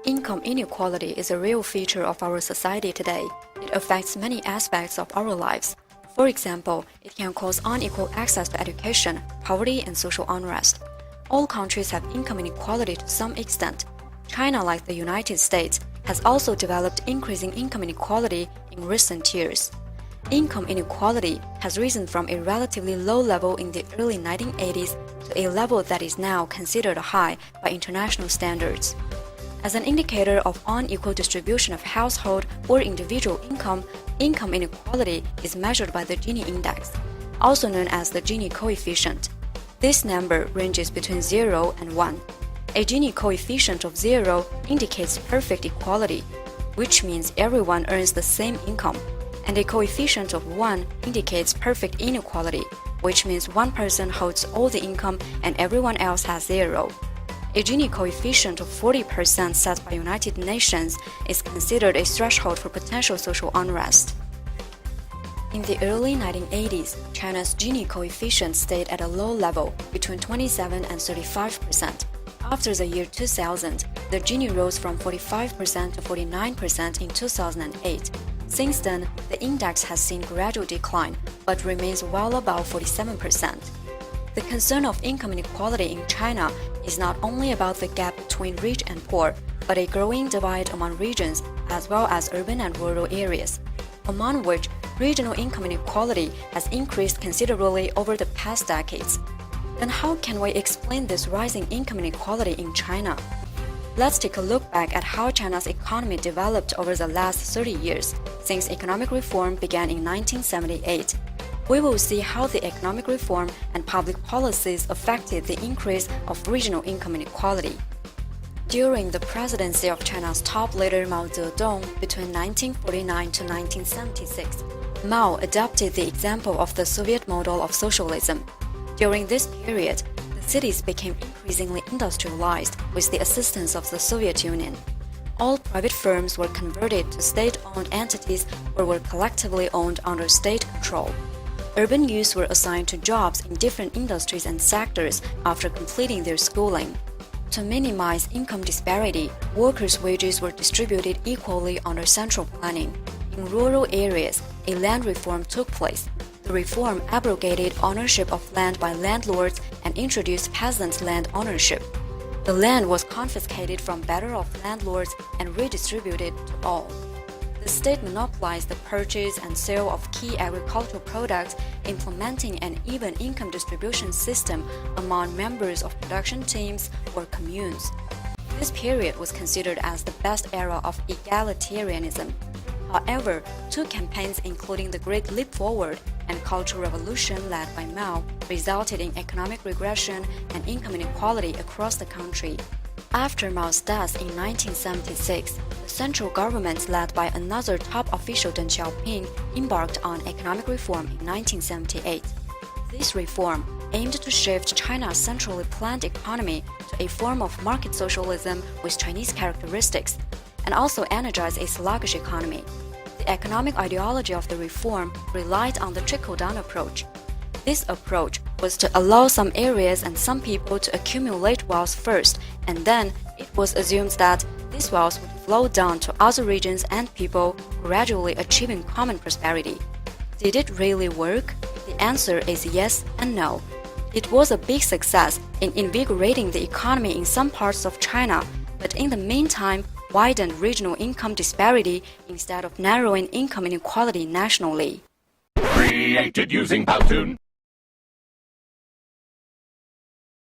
Income inequality is a real feature of our society today. It affects many aspects of our lives. For example, it can cause unequal access to education, poverty, and social unrest. All countries have income inequality to some extent. China, like the United States, has also developed increasing income inequality in recent years. Income inequality has risen from a relatively low level in the early 1980s to a level that is now considered high by international standards. As an indicator of unequal distribution of household or individual income, income inequality is measured by the Gini index, also known as the Gini coefficient. This number ranges between 0 and 1. A Gini coefficient of 0 indicates perfect equality, which means everyone earns the same income, and a coefficient of 1 indicates perfect inequality, which means one person holds all the income and everyone else has 0. A Gini coefficient of 40% set by United Nations is considered a threshold for potential social unrest. In the early 1980s, China's Gini coefficient stayed at a low level between 27 and 35%. After the year 2000, the Gini rose from 45% to 49% in 2008. Since then, the index has seen gradual decline, but remains well above 47%. The concern of income inequality in China is not only about the gap between rich and poor, but a growing divide among regions as well as urban and rural areas, among which regional income inequality has increased considerably over the past decades. Then how can we explain this rising income inequality in China? Let's take a look back at how China's economy developed over the last 30 years, since economic reform began in 1978. We will see how the economic reform and public policies affected the increase of regional income inequality. During the presidency of China's top leader Mao Zedong between 1949 to 1976, Mao adopted the example of the Soviet model of socialism. During this period, the cities became increasingly industrialized with the assistance of the Soviet Union. All private firms were converted to state-owned entities or were collectively owned under state control. Urban youths were assigned to jobs in different industries and sectors after completing their schooling. To minimize income disparity, workers' wages were distributed equally under central planning. In rural areas, a land reform took place. The reform abrogated ownership of land by landlords and introduced peasant land ownership. The land was confiscated from better-off landlords and redistributed to all. The state monopolized the purchase and sale of key agricultural products, implementing an even income distribution system among members of production teams or communes. This period was considered as the best era of egalitarianism. However, two campaigns including the Great Leap Forward and Cultural Revolution led by Mao resulted in economic regression and income inequality across the country. After Mao's death in 1976, the central government led by another top official Deng Xiaoping embarked on economic reform in 1978. This reform aimed to shift China's centrally planned economy to a form of market socialism with Chinese characteristics, and also energize a sluggish economy. The economic ideology of the reform relied on the trickle-down approach. This approach was to allow some areas and some people to accumulate wealth first, and then it was assumed that this wealth would flow down to other regions and people, gradually achieving common prosperity. Did it really work? The answer is yes and no. It was a big success in invigorating the economy in some parts of China, but in the meantime, widened regional income disparity instead of narrowing income inequality nationally. Created using Powtoon.